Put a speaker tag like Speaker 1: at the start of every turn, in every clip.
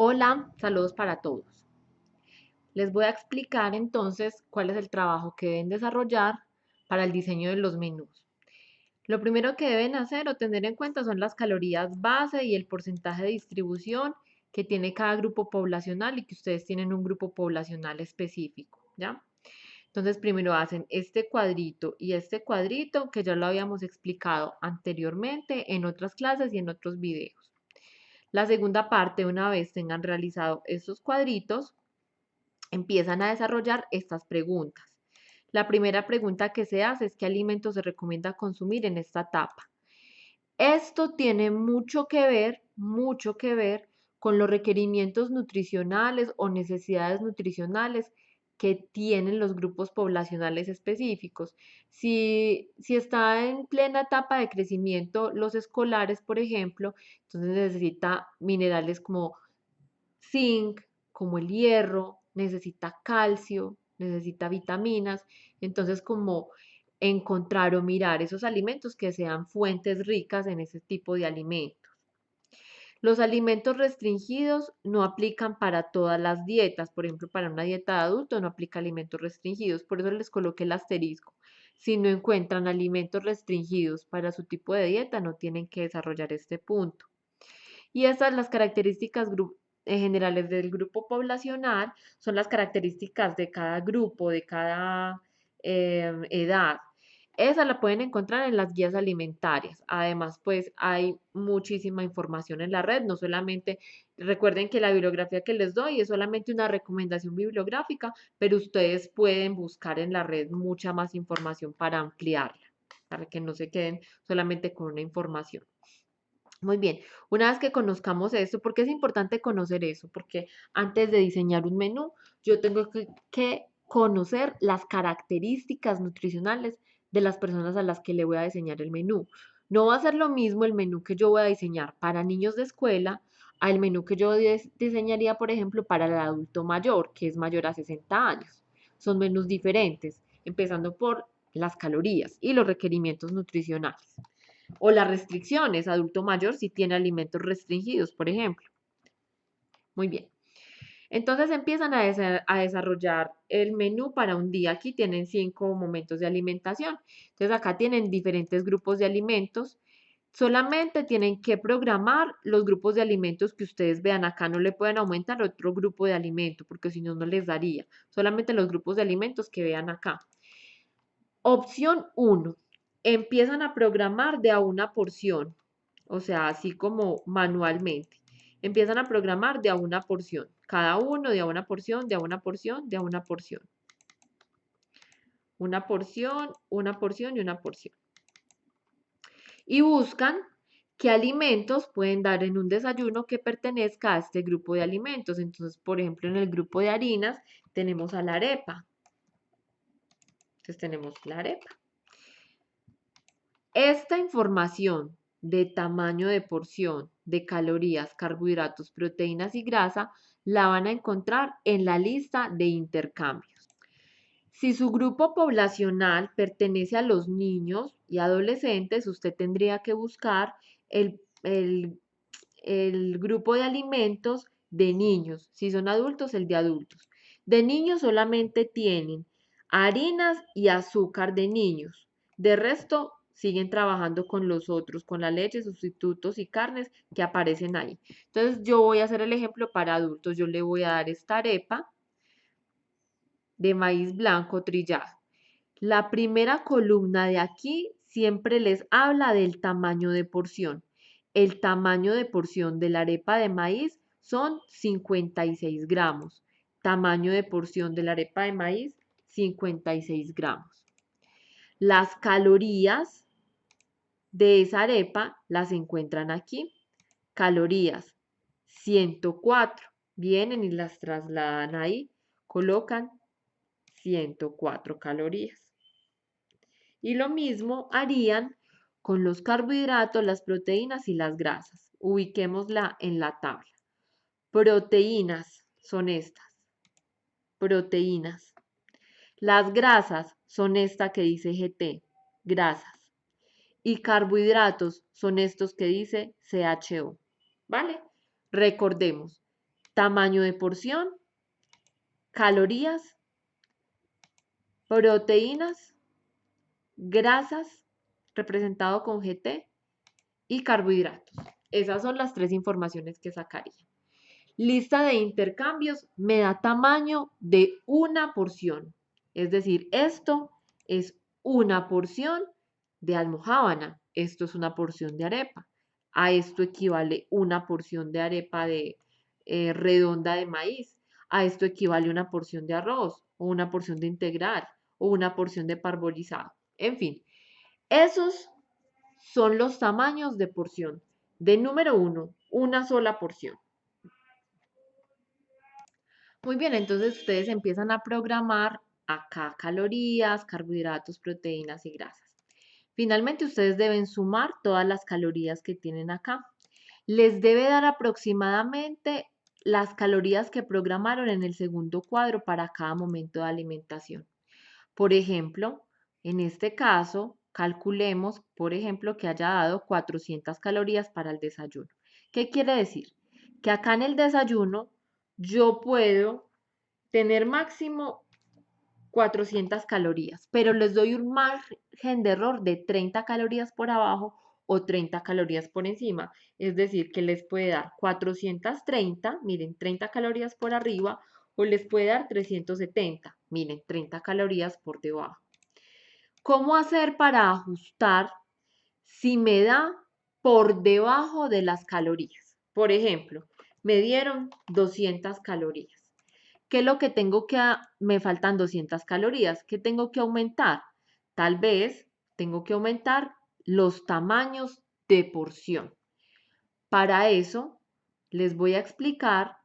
Speaker 1: Hola, saludos para todos. Les voy a explicar entonces cuál es el trabajo que deben desarrollar para el diseño de los menús. Lo primero que deben hacer o tener en cuenta son las calorías base y el porcentaje de distribución que tiene cada grupo poblacional y que ustedes tienen un grupo poblacional específico, ¿ya? Entonces primero hacen este cuadrito y este cuadrito que ya lo habíamos explicado anteriormente en otras clases y en otros videos. La segunda parte, una vez tengan realizado estos cuadritos, empiezan a desarrollar estas preguntas. La primera pregunta que se hace es: ¿qué alimentos se recomienda consumir en esta etapa? Esto tiene mucho que ver con los requerimientos nutricionales o necesidades nutricionales que tienen los grupos poblacionales específicos. Si está en plena etapa de crecimiento los escolares, por ejemplo, entonces necesita minerales como zinc, como el hierro, necesita calcio, necesita vitaminas. Entonces, como encontrar o mirar esos alimentos que sean fuentes ricas en ese tipo de alimentos. Los alimentos restringidos no aplican para todas las dietas. Por ejemplo, para una dieta de adulto no aplica alimentos restringidos. Por eso les coloqué el asterisco. Si no encuentran alimentos restringidos para su tipo de dieta, no tienen que desarrollar este punto. Y estas las características generales del grupo poblacional, son las características de cada grupo, de cada edad. Esa la pueden encontrar en las guías alimentarias. Además, pues hay muchísima información en la red, no solamente, recuerden que la bibliografía que les doy es solamente una recomendación bibliográfica, pero ustedes pueden buscar en la red mucha más información para ampliarla, para que no se queden solamente con una información. Muy bien, una vez que conozcamos esto, ¿por qué es importante conocer eso? Porque antes de diseñar un menú, yo tengo que conocer las características nutricionales de las personas a las que le voy a diseñar el menú. No va a ser lo mismo el menú que yo voy a diseñar para niños de escuela al menú que yo diseñaría, por ejemplo, para el adulto mayor, que es mayor a 60 años. Son menús diferentes, empezando por las calorías y los requerimientos nutricionales. O las restricciones, adulto mayor si tiene alimentos restringidos, por ejemplo. Muy bien. Entonces empiezan a desarrollar el menú para un día. Aquí tienen 5 momentos de alimentación. Entonces acá tienen diferentes grupos de alimentos. Solamente tienen que programar los grupos de alimentos que ustedes vean acá. No le pueden aumentar otro grupo de alimento porque si no, no les daría. Solamente los grupos de alimentos que vean acá. Opción 1. Empiezan a programar de a una porción, o sea, así como manualmente. Empiezan a programar de a una porción, cada uno de a una porción, de a una porción, de a una porción. Una porción, una porción y una porción. Y buscan qué alimentos pueden dar en un desayuno que pertenezca a este grupo de alimentos. Entonces, por ejemplo, en el grupo de harinas tenemos a la arepa. Entonces tenemos la arepa. Esta información de tamaño de porción, de calorías, carbohidratos, proteínas y grasa la van a encontrar en la lista de intercambios. Si su grupo poblacional pertenece a los niños y adolescentes, usted tendría que buscar el grupo de alimentos de niños. Si son adultos, el de adultos. De niños solamente tienen harinas y azúcar de niños. De resto, siguen trabajando con los otros, con la leche, sustitutos y carnes que aparecen ahí. Entonces, yo voy a hacer el ejemplo para adultos. Yo le voy a dar esta arepa de maíz blanco trillado. La primera columna de aquí siempre les habla del tamaño de porción. El tamaño de porción de la arepa de maíz son 56 gramos. Tamaño de porción de la arepa de maíz, 56 gramos. Las calorías de esa arepa las encuentran aquí. Calorías, 104. Vienen y las trasladan ahí. Colocan 104 calorías. Y lo mismo harían con los carbohidratos, las proteínas y las grasas. Ubiquémosla en la tabla. Proteínas son estas. Proteínas. Las grasas son esta que dice GT. Grasas. Y carbohidratos son estos que dice CHO. ¿Vale? Recordemos. tamaño de porción, calorías, proteínas, grasas, representado con GT, y carbohidratos. Esas son las tres informaciones que sacaría. Lista de intercambios me da tamaño de una porción. Es decir, esto es una porción de almojábana. Esto es una porción de arepa. A esto equivale una porción de arepa de redonda de maíz. A esto equivale una porción de arroz o una porción de integral o una porción de parbolizado. En fin, esos son los tamaños de porción. De número 1, una sola porción. Muy bien, entonces ustedes empiezan a programar acá calorías, carbohidratos, proteínas y grasas. Finalmente, ustedes deben sumar todas las calorías que tienen acá. Les debe dar aproximadamente las calorías que programaron en el segundo cuadro para cada momento de alimentación. Por ejemplo, en este caso, calculemos, por ejemplo, que haya dado 400 calorías para el desayuno. ¿Qué quiere decir? Que acá en el desayuno yo puedo tener máximo 400 calorías, pero les doy un margen de error de 30 calorías por abajo o 30 calorías por encima. Es decir, que les puede dar 430, miren, 30 calorías por arriba, o les puede dar 370, miren, 30 calorías por debajo. ¿Cómo hacer para ajustar si me da por debajo de las calorías? Por ejemplo, me dieron 200 calorías. ¿Qué es lo que tengo que, me faltan 200 calorías? ¿Qué tengo que aumentar? Tal vez tengo que aumentar los tamaños de porción. Para eso, les voy a explicar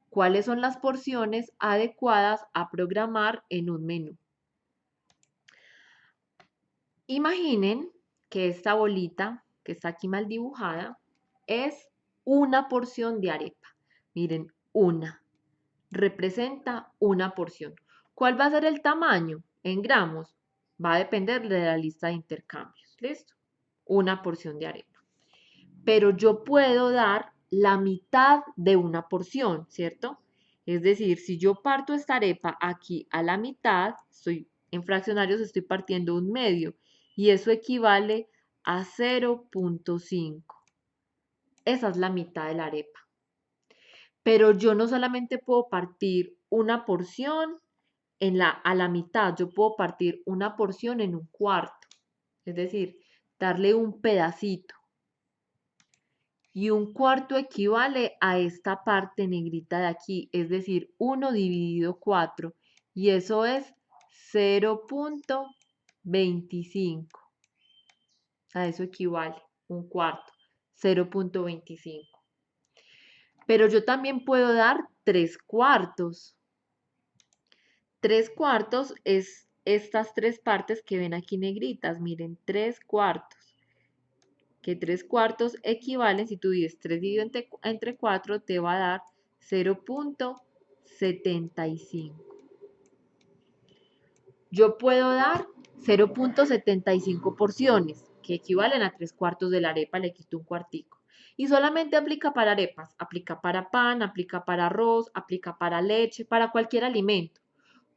Speaker 1: cuáles son las porciones adecuadas a programar en un menú. Imaginen que esta bolita que está aquí mal dibujada es una porción de arepa. Miren, una. Representa una porción. ¿Cuál va a ser el tamaño en gramos? Va a depender de la lista de intercambios. ¿Listo? Una porción de arepa. Pero yo puedo dar la mitad de una porción, ¿cierto? Es decir, si yo parto esta arepa aquí a la mitad, en fraccionarios estoy partiendo un medio y eso equivale a 0.5. Esa es la mitad de la arepa. Pero yo no solamente puedo partir una porción a la mitad, yo puedo partir una porción en un cuarto, es decir, darle un pedacito. Y un cuarto equivale a esta parte negrita de aquí, es decir, 1 dividido 4, y eso es 0.25. A eso equivale un cuarto, 0.25. Pero yo también puedo dar 3 cuartos. 3 cuartos es estas tres partes que ven aquí negritas. Miren, 3 cuartos. Que 3 cuartos equivalen, si tú divides 3 dividido entre 4, te va a dar 0.75. Yo puedo dar 0.75 porciones, que equivalen a 3 cuartos de la arepa, le quito un cuartico. Y solamente aplica para arepas, aplica para pan, aplica para arroz, aplica para leche, para cualquier alimento.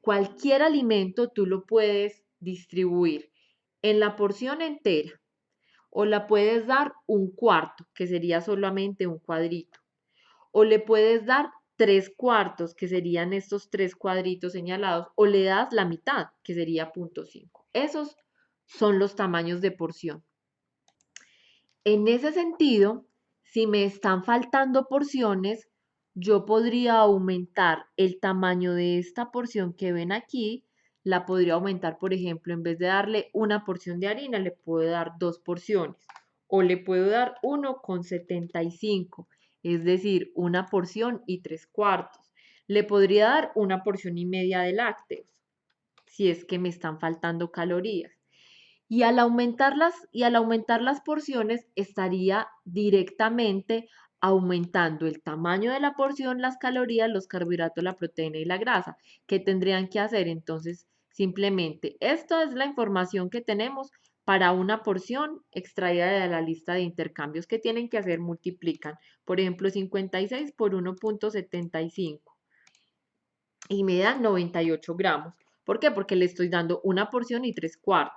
Speaker 1: Cualquier alimento tú lo puedes distribuir en la porción entera o la puedes dar un cuarto, que sería solamente un cuadrito, o le puedes dar 3 cuartos, que serían estos 3 cuadritos señalados, o le das la mitad, que sería 0.5. Esos son los tamaños de porción. En ese sentido, si me están faltando porciones, yo podría aumentar el tamaño de esta porción que ven aquí, la podría aumentar, por ejemplo, en vez de darle una porción de harina, le puedo dar 2 porciones o le puedo dar 1,75, es decir, una porción y 3 cuartos. Le podría dar una porción y media de lácteos, si es que me están faltando calorías. Y al aumentar las porciones, estaría directamente aumentando el tamaño de la porción, las calorías, los carbohidratos, la proteína y la grasa. ¿Qué tendrían que hacer? Entonces, simplemente, esta es la información que tenemos para una porción extraída de la lista de intercambios. ¿Qué tienen que hacer? Multiplican. Por ejemplo, 56 por 1,75 y me da 98 gramos. ¿Por qué? Porque le estoy dando una porción y 3/4.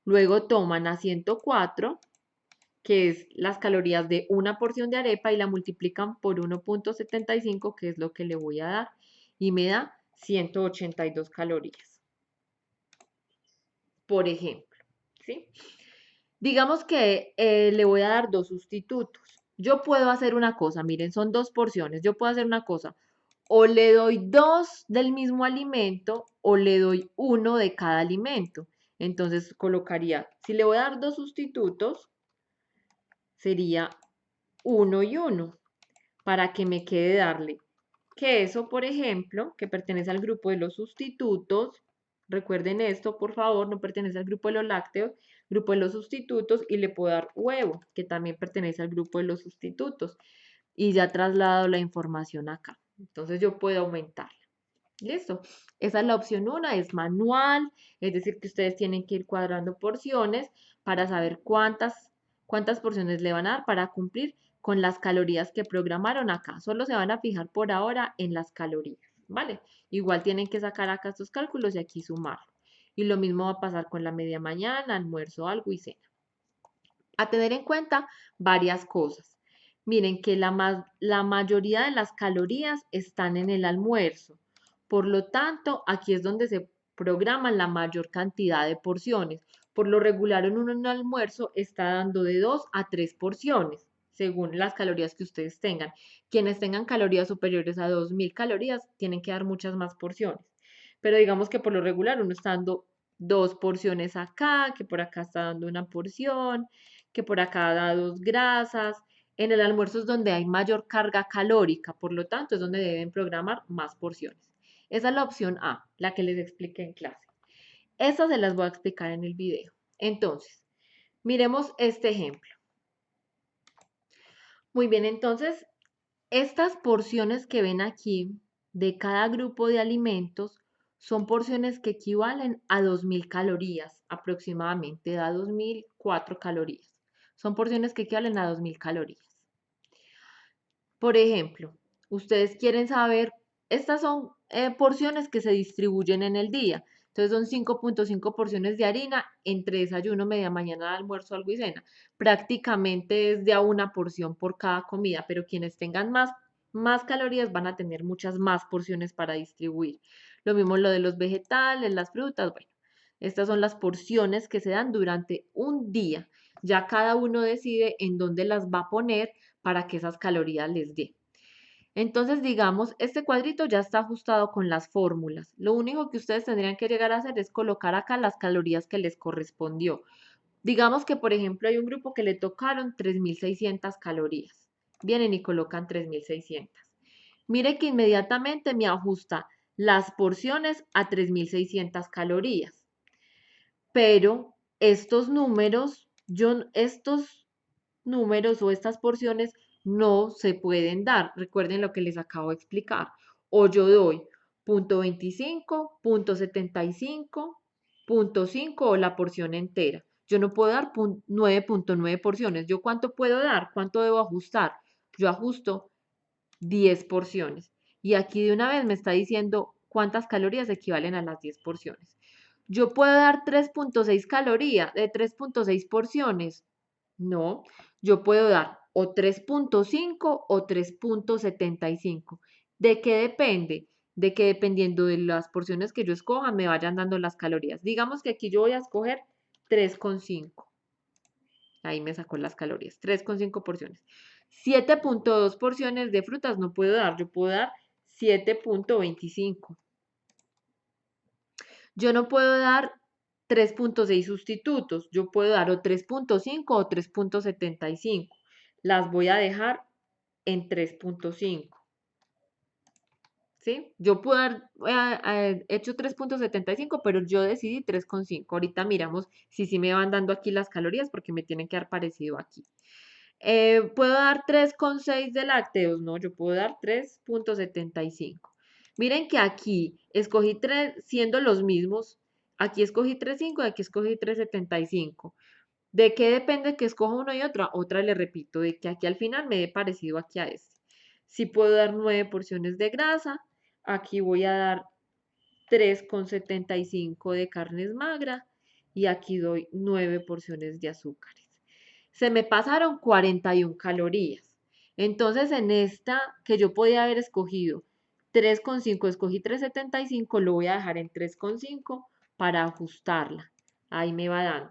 Speaker 1: Luego toman a 104, que es las calorías de una porción de arepa, y la multiplican por 1,75, que es lo que le voy a dar, y me da 182 calorías, por ejemplo, ¿sí? Digamos que le voy a dar dos sustitutos. Yo puedo hacer una cosa, miren, son dos porciones. Yo puedo hacer una cosa, o le doy dos del mismo alimento o le doy uno de cada alimento. Entonces colocaría, si le voy a dar dos sustitutos, sería uno y uno, para que me quede darle queso, por ejemplo, que pertenece al grupo de los sustitutos. Recuerden esto, por favor, no pertenece al grupo de los lácteos, grupo de los sustitutos, y le puedo dar huevo, que también pertenece al grupo de los sustitutos. Y ya traslado la información acá. Entonces yo puedo aumentarla. Listo. Esa es la opción 1, es manual, es decir, que ustedes tienen que ir cuadrando porciones para saber cuántas porciones le van a dar para cumplir con las calorías que programaron acá. Solo se van a fijar por ahora en las calorías, ¿vale? Igual tienen que sacar acá estos cálculos y aquí sumarlo. Y lo mismo va a pasar con la media mañana, almuerzo, algo y cena. A tener en cuenta varias cosas. Miren que la mayoría de las calorías están en el almuerzo. Por lo tanto, aquí es donde se programa la mayor cantidad de porciones. Por lo regular, en un almuerzo está dando de 2 a 3 porciones, según las calorías que ustedes tengan. Quienes tengan calorías superiores a 2.000 calorías tienen que dar muchas más porciones. Pero digamos que por lo regular uno está dando 2 porciones acá, que por acá está dando una porción, que por acá da 2 grasas. En el almuerzo es donde hay mayor carga calórica, por lo tanto es donde deben programar más porciones. Esa es la opción A, la que les expliqué en clase. Estas se las voy a explicar en el video. Entonces, miremos este ejemplo. Muy bien, entonces, estas porciones que ven aquí de cada grupo de alimentos son porciones que equivalen a 2.000 calorías aproximadamente, da 2.004 calorías. Son porciones que equivalen a 2.000 calorías. Por ejemplo, ustedes quieren saber, estas son porciones que se distribuyen en el día. Entonces son 5,5 porciones de harina entre desayuno, media mañana, almuerzo, algo y cena. Prácticamente es de a una porción por cada comida, pero quienes tengan más calorías van a tener muchas más porciones para distribuir. Lo mismo lo de los vegetales, las frutas, bueno. Estas son las porciones que se dan durante un día. Ya cada uno decide en dónde las va a poner para que esas calorías les dé. Entonces, digamos, este cuadrito ya está ajustado con las fórmulas. Lo único que ustedes tendrían que llegar a hacer es colocar acá las calorías que les correspondió. Digamos que, por ejemplo, hay un grupo que le tocaron 3.600 calorías. Vienen y colocan 3.600. Mire que inmediatamente me ajusta las porciones a 3.600 calorías. Pero estos números o estas porciones no se pueden dar. Recuerden lo que les acabo de explicar. O yo doy 0,25, 0,75, 0,5 o la porción entera. Yo no puedo dar 9,9 porciones. ¿Yo cuánto puedo dar? ¿Cuánto debo ajustar? Yo ajusto 10 porciones. Y aquí de una vez me está diciendo cuántas calorías equivalen a las 10 porciones. Yo puedo dar 3,6 calorías de 3,6 porciones. No, yo puedo dar o 3,5 o 3,75. ¿De qué depende? De que dependiendo de las porciones que yo escoja me vayan dando las calorías. Digamos que aquí yo voy a escoger 3,5. Ahí me sacó las calorías. 3,5 porciones. 7,2 porciones de frutas no puedo dar. Yo puedo dar 7,25. Yo no puedo dar 3,6 sustitutos. Yo puedo dar o 3,5 o 3,75. Las voy a dejar en 3,5. ¿Sí? Yo puedo haber hecho 3,75, pero yo decidí 3,5. Ahorita miramos si sí me van dando aquí las calorías porque me tienen que dar parecido aquí. ¿Puedo dar 3,6 de lácteos? No, yo puedo dar 3,75. Miren que aquí escogí 3 siendo los mismos. Aquí escogí 3,5 y aquí escogí 3,75. ¿De qué depende que escoja uno y otra? Otra le repito, de que aquí al final me dé parecido aquí a este. Si puedo dar 9 porciones de grasa, aquí voy a dar 3,75 de carnes magras y aquí doy 9 porciones de azúcares. Se me pasaron 41 calorías. Entonces en esta que yo podía haber escogido 3,5, escogí 3,75, lo voy a dejar en 3,5 para ajustarla. Ahí me va dando.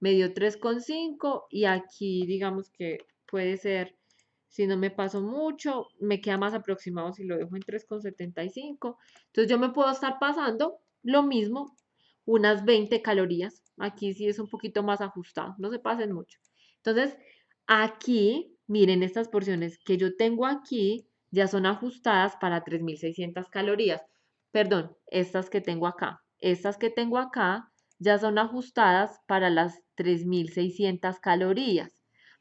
Speaker 1: Me dio 3,5 y aquí digamos que puede ser, si no me paso mucho, me queda más aproximado si lo dejo en 3,75. Entonces yo me puedo estar pasando lo mismo, unas 20 calorías. Aquí sí es un poquito más ajustado, no se pasen mucho. Entonces, aquí, miren, estas porciones que yo tengo aquí ya son ajustadas para 3,600 calorías. Perdón, estas que tengo acá. Estas que tengo acá ya son ajustadas para las 3,600 calorías.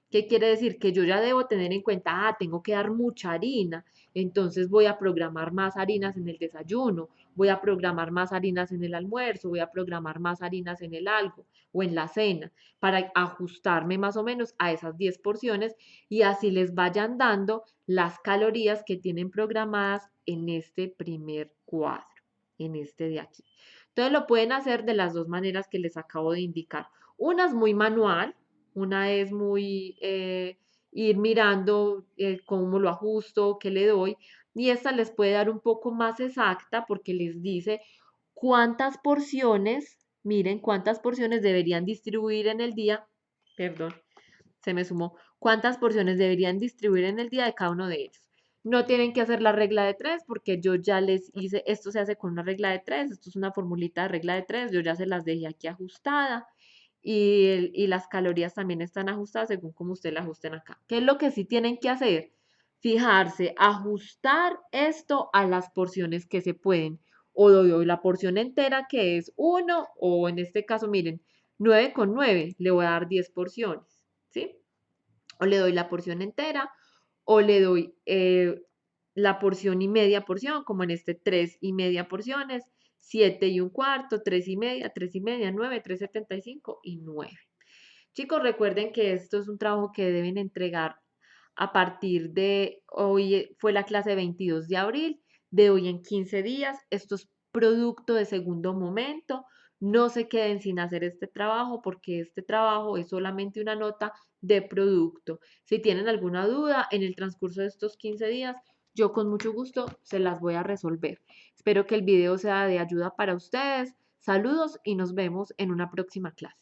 Speaker 1: ¿Qué quiere decir? Que yo ya debo tener en cuenta, tengo que dar mucha harina, entonces voy a programar más harinas en el desayuno, voy a programar más harinas en el almuerzo, voy a programar más harinas en el algo o en la cena, para ajustarme más o menos a esas 10 porciones y así les vayan dando las calorías que tienen programadas en este primer cuadro, en este de aquí. Entonces lo pueden hacer de las dos maneras que les acabo de indicar. Una es muy manual, una es muy ir mirando cómo lo ajusto, qué le doy, y esta les puede dar un poco más exacta porque les dice cuántas porciones, miren cuántas porciones deberían distribuir en el día, perdón, se me sumó, cuántas porciones deberían distribuir en el día de cada uno de ellos. No tienen que hacer la regla de tres porque yo ya les hice, esto se hace con una regla de tres, esto es una formulita de regla de tres, yo ya se las dejé aquí ajustada y las calorías también están ajustadas según como ustedes la ajusten acá. ¿Qué es lo que sí tienen que hacer? Fijarse, ajustar esto a las porciones que se pueden. O doy hoy la porción entera que es 1 o en este caso, miren, 9,9 le voy a dar 10 porciones, ¿sí? O le doy la porción entera o le doy la porción y media porción, como en este 3,5 porciones, 7,25, 3,5, 3,5, 9, 3,75 y 9. Chicos, recuerden que esto es un trabajo que deben entregar a partir de hoy, fue la clase 22 de abril, de hoy en 15 días. Esto es producto de segundo momento. No se queden sin hacer este trabajo porque este trabajo es solamente una nota de producto. Si tienen alguna duda en el transcurso de estos 15 días, yo con mucho gusto se las voy a resolver. Espero que el video sea de ayuda para ustedes. Saludos y nos vemos en una próxima clase.